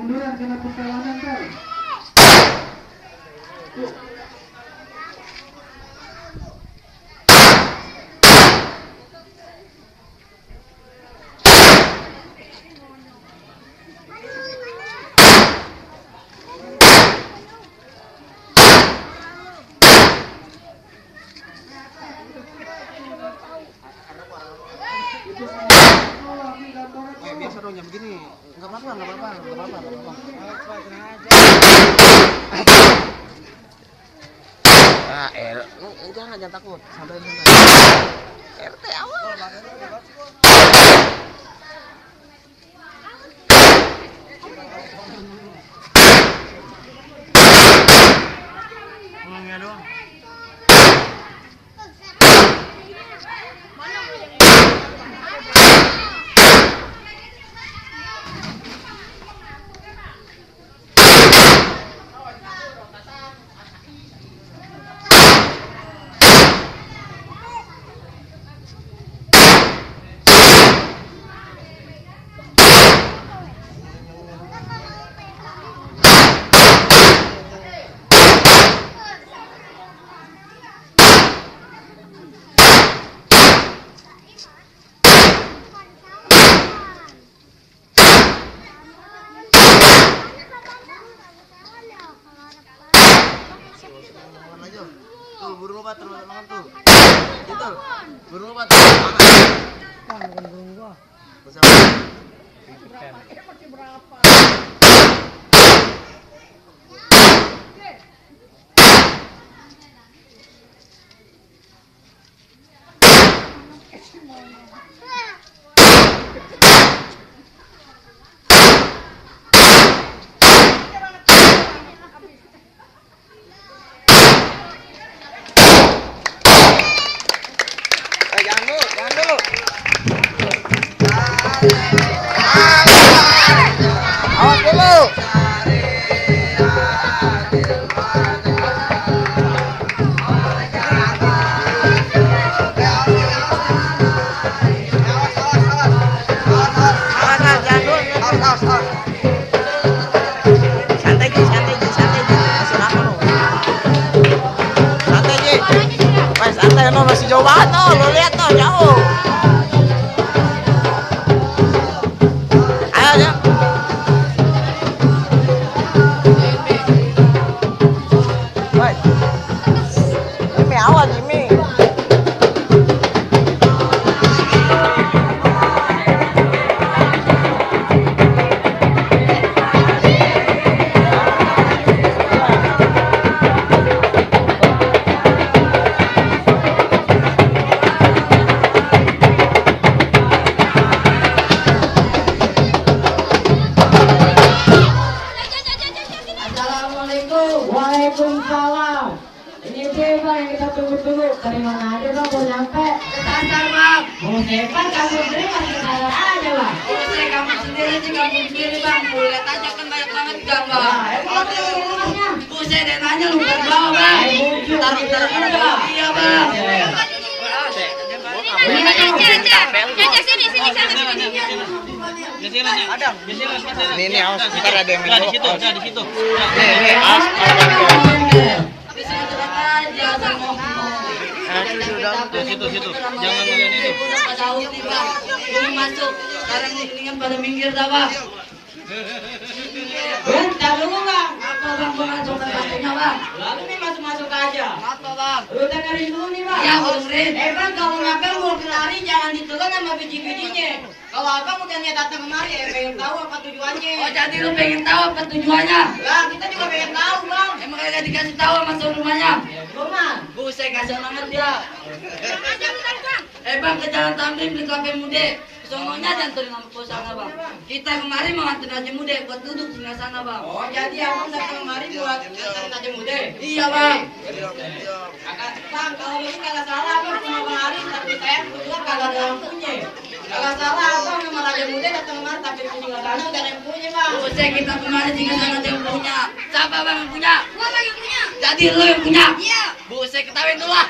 munduran kena perjalanan kan. Biasa dong jam begini, nggak apa-apa. Jangan takut, santai. RT awal. Ngomongnya doang. Tuh, burung obat terus makan tuh. Itu, burung obat. Bukan burung gua. Jangan dulu. Awas dulu. Santai Ji. Masih lama lo. Santai Ji. Santai no, masih jauh banget no. Lo lihat no, jauh. Ayo ya. Woi. Jimmy awas Jimmy. Waalaikumsalam. Ini sih bang yang kita tunggu-tunggu. Dari mana aja bang mau nyampe? Dasar bang, Mau hebat kamu sendiri masih salah aja bang. saya kamu sendiri sih kamu sendiri bang. Lihat aja kan banyak banget gang bang. Emang ada yang rumahnya? Buset dan nanya lu ke bawah bang. Taruh bang. Iya bang. Ini awas, ntar ada yang di situ. Nih, awas. Habis itu aja ngomong. Situ. Jangan ngeliat itu. Udah tahu nih bang. Ini masuk. Sekarang mendingan pada minggir dah bang. Bentar dulu bang. Apa bang masuk ke kampungnya bang? Lalu nih masuk aja. Apa bang? Lu dengerin dulu nih bang. Ya dengerin. Bang kalau ngapel mau kelari jangan ditelan sama biji-bijinya. Kalau abang udah niat datang kemari pengen tahu apa tujuannya. Oh jadi lu pengen tahu apa tujuannya? Lah kita juga pengen tahu bang. Emang kagak dikasih tahu sama suruh rumahnya? Rumah. Buset kasih banget dia. Bang ke Jalan Tamrin beli kafe mude. Sononya janturin sama posana bang. Kita kemarin mau nganterin aja mude buat duduk di sana bang. Oh jadi abang datang kemari buat nganterin aja mude. Iya bang. Bang kalau ini kagak salah abang cuma bang Ari tapi saya kebetulan kagak ada yang punya. Kagak salah abang sama Raja Muda datang kemari tapi punya sana udah ada yang punya bang. Buset kita kemarin juga sana ada yang punya. Siapa bang yang punya? Gua bang yang punya. Jadi lu yang punya? Iya. Buset ketawain dulu lah.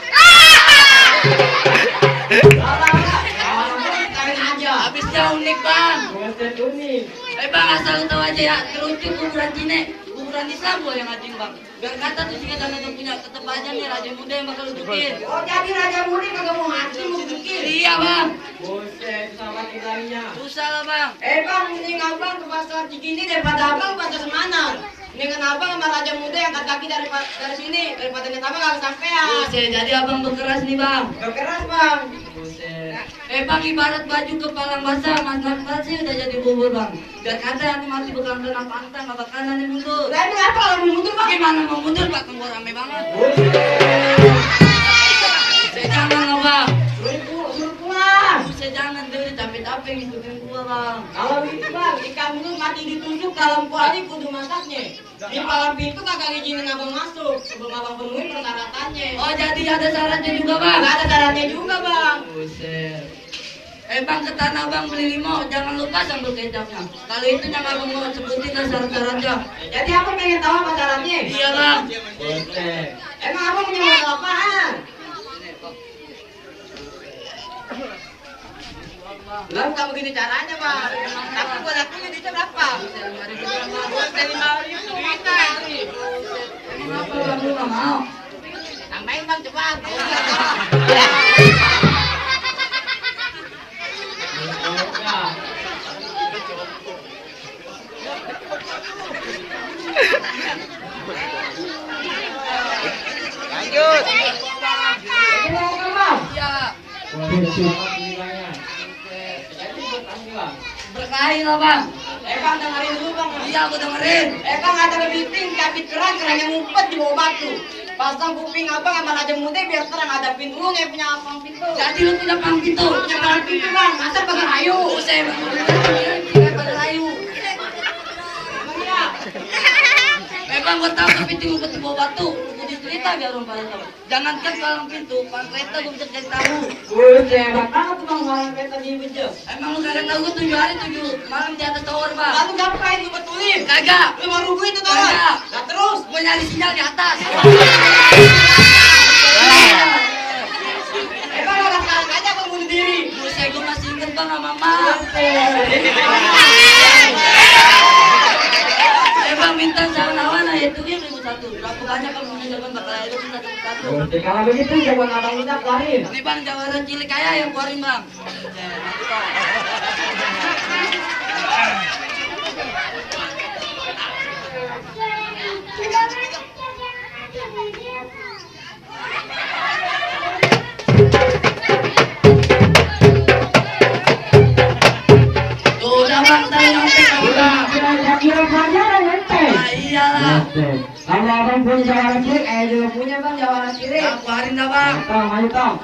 Ketawain aja. Habisnya unik bang. Buset unik. Bang asal lu tahu aja ya, kerucut kuburan Cine, kuburan Islam gua yang ngajin bang. Biar kata tuh singa sana tuh punya, tetep aja nih Raja Muda yang bakal dudukin. Oh jadi Raja Muda kagak mau ngaji mau bikin? Iya bang. Buset, sama tiganya. Susah lah bang. Bang, mending abang ke pasar Cikini daripada abang ke pasar Semanan. Mendingan abang sama Raja Muda yang angkat kaki dari sini, daripada nyet abang gak sampean. Buset, jadi abang berkeras nih bang. Berkeras bang. Buset. Bang ibarat baju kepalang basah, mantap sih udah jadi bubur bang. Biar kata nanti mati bakal kena pantang, gak bakal nanti mundur. Lah ini apa kalau mau mundur bang? Gimana mau mundur pak, tunggu rame banget. Buset, jangan lah bang. Suruh pulang. Buset, jangan deh, capek-capek ngikutin gua bang. Kalau gitu bang, ikan lu mati ditusuk dalam kuali kudu masaknya. Di palang pintu kagak izinin abang masuk sebelum abang penuhi persyaratannya. Oh jadi ada syaratnya juga bang? Nggak ada syaratnya juga bang. Buset. Bang ke tanah bang beli limo, jangan lupa sambal kecapnya. Kalau itu yang abang mau sebutin dan syarat-syaratnya. Jadi abang pengen tahu apa syaratnya? Iya bang. Buset. Emang abang punya modal apaan? Lah bukan begitu caranya bang. Tapi gua lihat punya duitnya berapa? Buset 5.000 duitnya. Emang apa bang lu gak mau? Tambahin bang cepat. Lanjut. Iya. Berkahi lah bang. Bang dengerin dulu bang. Iya aku dengerin. Bang ada kepiting, kapit kerang ngumpet di bawah batu. Pasang kuping abang sama Raja Muda biar terang ada pintu lu yang punya abang pintu. Jadi lu punya pang pintu. Punya palang pintu bang, masa pakai kayu? Buset bang. Kayak pada layu. Emang iya? Bang gua tahu tapi tinggal ke bawah batu. Lu kudu cerita biar orang pada tahu. Jangan kan palang pintu, palang kereta gua bisa cari tahu. Buset, banget tuh bang palang kereta di bejo. Emang lu kagak tahu gua 7 hari 7 malam di atas tower bang? Lalu ngapain lu betulin? Kagak. 5.000 itu tuh. Kagak. Nah terus? Gua nyari sinyal di atas. Bang ada sekarang aja bang bunuh diri. Buset gua masih inget bang sama mama. Bang minta sawan-sawan aja itu yang 1.000. Berapa banyak kamu punya jawaban bakal ada 1.000. Kalau begitu jawaban abang minta keluarin. Ini bang jawaban cilik kaya yang keluarin bang. Udah bang, tadi nyontek udah. Kira pelajaran nanti. Ah iyalah. Kalau abang punya jawaban cilik, juga punya bang jawaban cilik. Keluarin dah bang. Tong, ayo tong.